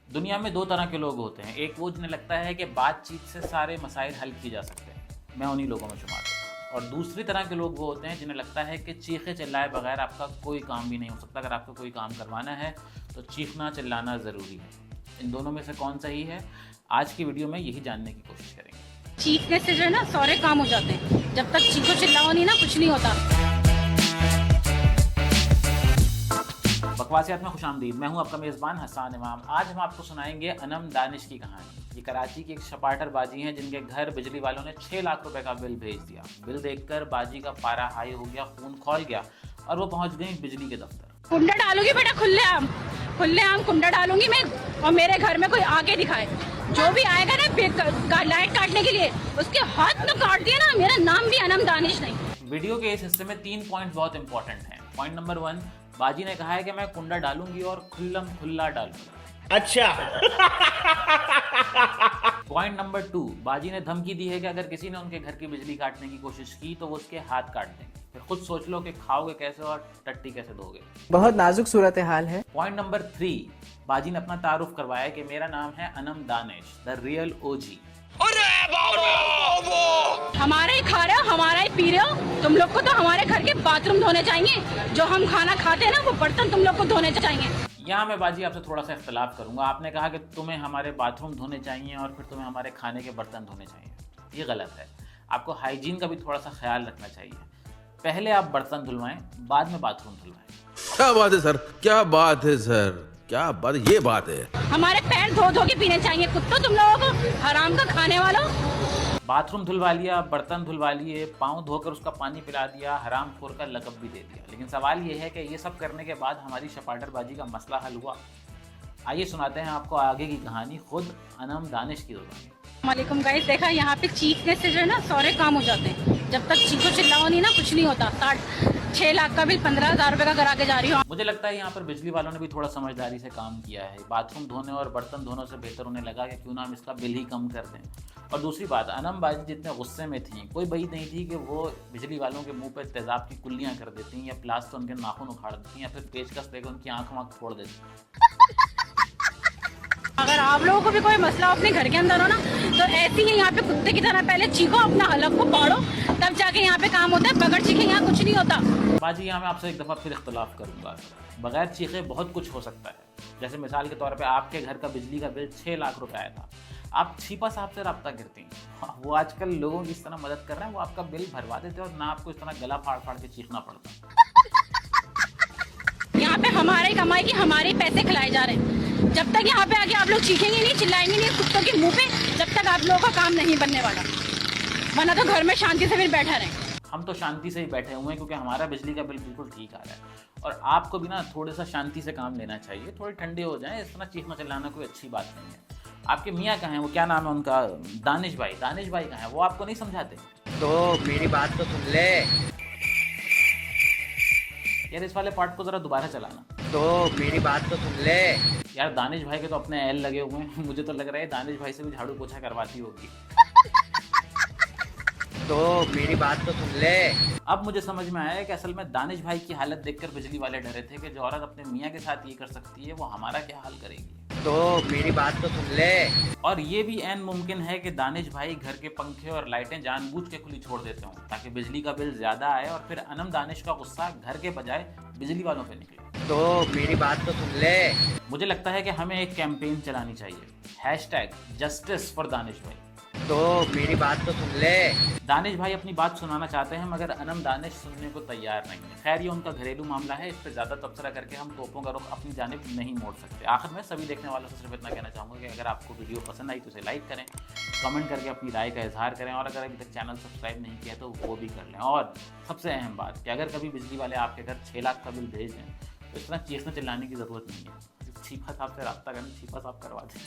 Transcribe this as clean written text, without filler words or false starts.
दुनिया में दो तरह के लोग होते हैं, एक वो जिन्हें लगता है कि बातचीत से सारे मसाइल हल किए जा सकते हैं, मैं उन्हीं लोगों में शुमार हूँ। और दूसरी तरह के लोग वो होते हैं जिन्हें लगता है कि चीखे चिल्लाए बगैर आपका कोई काम भी नहीं हो सकता। अगर आपको कोई काम करवाना है तो चीखना चिल्लाना ज़रूरी है। इन दोनों में से कौन सही है, आज की वीडियो में यही जानने की कोशिश करेंगे। चीखने से जो है ना सारे काम हो जाते हैं, जब तक चीखो चिल्लाओ नहीं ना कुछ नहीं होता। बकवासियात में खुशामदीद, मैं हूं आपका मेज़बान हसन इमाम। आज हम आपको सुनाएंगे अनम दानिश की कहानी। ये कराची की एक शपाटर बाजी हैं जिनके घर बिजली वालों ने 6 लाख रुपए का बिल भेज दिया। बिल देखकर बाजी का पारा हाई हो गया, खून खौल गया और वो पहुंच गई बिजली के दफ्तर। कुंडा डालूंगी बेटा, खुले आम कुंडा डालूंगी मैं, और मेरे घर में कोई आके दिखाए, जो भी आएगा ना लाइट काटने के लिए उसके हाथ में काट दिया ना, मेरा नाम भी अनम दानिश नहीं। वीडियो के इस हिस्से में 3 पॉइंट बहुत इंपॉर्टेंट हैं। पॉइंट नंबर 1, बाजी ने कहा है कि मैं कुंडा डालूंगी और खुल्लम खुल्ला डालूंगा। अच्छा। पॉइंट नंबर 2, बाजी ने धमकी दी है कि अगर किसी ने उनके घर की बिजली काटने की कोशिश की तो वो उसके हाथ काट देंगे। फिर खुद सोच लो कि खाओगे कैसे और टट्टी कैसे दोगे। बहुत नाजुक सूरत हाल है। पॉइंट नंबर 3, बाजी ने अपना तारुफ करवाया कि मेरा नाम है अनम दानिश, द रियल ओजी। हमारे ही खा रहे हो, हमारा ही पी रहे हो, तुम लोग को तो हमारे घर के बाथरूम धोने चाहिए, जो हम खाना खाते हैं ना वो बर्तन तुम लोग को धोने चाहिए। यहाँ मैं बाजी आपसे थोड़ा सा इख्तलाफ करूंगा। आपने कहा कि तुम्हें हमारे बाथरूम धोने चाहिए और फिर तुम्हें हमारे खाने के बर्तन धोने चाहिए। ये गलत है। आपको हाइजीन का भी थोड़ा सा ख्याल रखना चाहिए। पहले आप बर्तन धुलवाएं, बाद में बाथरूम धुलवाएं। क्या बात है सर, क्या बात है सर, क्या बात, ये बात है। हमारे पैर धो धो के पीने चाहिए, कुत्तों तुम लोगों को, हराम का खाने वालों। बाथरूम धुलवा लिया, बर्तन धुलवा लिए, पाँव धोकर उसका पानी पिला दिया, हराम खोर का लक़ब भी दे दिया। लेकिन सवाल ये है कि ये सब करने के बाद हमारी शपाटरबाजी का मसला हल हुआ? आइए सुनाते हैं आपको आगे की कहानी खुद अनम दानिश की ज़ुबानी। वालेकुम गाइस, देखा यहाँ पे चीखने से जो है ना सारे काम हो जाते हैं, जब तक चीखो चिल्लाओ नहीं ना कुछ नहीं होता। 6 लाख का बिल 15,000 रुपए का करा के जा रही हूँ। मुझे लगता है यहाँ पर बिजली वालों ने भी थोड़ा समझदारी से काम किया है। बाथरूम धोने और बर्तन धोने से बेहतर उन्हें लगा कि क्यों ना हम इसका बिल ही कम कर दें। और दूसरी बात, अनम बाजी जितने गुस्से में थी, कोई बही नहीं थी कि वो बिजली वालों के मुंह पर तेजाब की कुल्लियाँ कर देती या प्लास से उनके नाखून उखाड़ देती या फिर पेचकस लेकर उनकी आँख वाँख फोड़ देती। अगर आप लोगों को भी कोई मसला अपने घर के अंदर हो ना, तो ऐसे ही यहाँ पे कुत्ते की तरह पहले चीखो, अपना हलक को पाड़ो, तब जाके यहाँ पे काम होता है। बगैर चीखे यहाँ कुछ नहीं होता। बाजी यहाँ मैं आपसे एक दफ़ा फिर इख्तलाफ करूँगा। बगैर चीखे बहुत कुछ हो सकता है। जैसे मिसाल के तौर पे आपके घर का बिजली का बिल 6 लाख रुपए आया था, आप छिपा साहब से रब्ता करती हैं। वो आजकल लोगों की इस तरह मदद कर रहे हैं, वो आपका बिल भरवा देते हैं और ना आपको इस तरह गला फाड़ फाड़ के चीखना पड़ता। यहाँ पे हमारे कमाई की हमारे पैसे खिलाए जा रहे हैं। जब तक यहाँ पे आके आप लोग चीखेंगे नहीं, चिल्लाएंगे नहीं कुत्तों के मुंह पे, जब तक आप लोगों का काम नहीं बनने वाला। वरना तो घर में शांति से फिर बैठा रहे। हम तो शांति से ही बैठे हुए हैं क्योंकि हमारा बिजली का बिल बिल्कुल ठीक आ रहा है। और आपको भी ना थोड़ा सा शांति से काम लेना चाहिए, थोड़े ठंडे हो जाएं। इस तरह चीखना चिल्लाना कोई अच्छी बात नहीं है। आपके मियाँ कहाँ हैं, वो क्या नाम है उनका, दानिश भाई कहाँ हैं, वो आपको नहीं समझाते? तो मेरी बात तो सुन ले यार, इस वाले पार्ट को ज़रा दोबारा चलाना। तो मेरी बात तो सुन ले यार, दानिश भाई के तो अपने एल लगे हुए हैं। मुझे तो लग रहा है दानिश भाई से भी झाड़ू पोछा करवाती होगी। तो मेरी बात तो सुन ले। अब मुझे समझ में आया कि असल में दानिश भाई की हालत देखकर बिजली वाले डरे थे कि जो औरत अपने मियाँ के साथ ये कर सकती है वो हमारा क्या हाल करेगी। तो मेरी बात तो सुन ले। और ये भी ऐन मुमकिन है कि दानिश भाई घर के पंखे और लाइटें जानबूझ के खुली छोड़ देते हों ताकि बिजली का बिल ज्यादा आए और फिर अनम दानिश का गुस्सा घर के बजाय बिजली वालों पे निकले। तो मेरी बात तो सुन ले। मुझे लगता है कि हमें एक कैंपेन चलानी चाहिए, #जस्टिस फॉर दानिश भाई। तो मेरी बात तो सुन ले। दानिश भाई अपनी बात सुनाना चाहते हैं मगर अनम दानिश सुनने को तैयार नहीं है। खैर, ये उनका घरेलू मामला है, इस पर ज़्यादा तबसरा करके हम तोपों का रुख अपनी जानिब नहीं मोड़ सकते। आखिर में सभी देखने वालों से सिर्फ इतना कहना चाहूँगा कि अगर आपको वीडियो पसंद आई तो इसे लाइक करें, कमेंट करके अपनी राय का इजहार करें और अगर अभी तक चैनल सब्सक्राइब नहीं किया तो वो भी कर लें। और सबसे अहम बात कि अगर कभी बिजली वाले आपके घर 6 लाख का बिल भेज दें तो इस तरह चीखने चिल्लाने की ज़रूरत नहीं है। छिपा साहब से रब्ता करें, छिपा साहब करवा दें।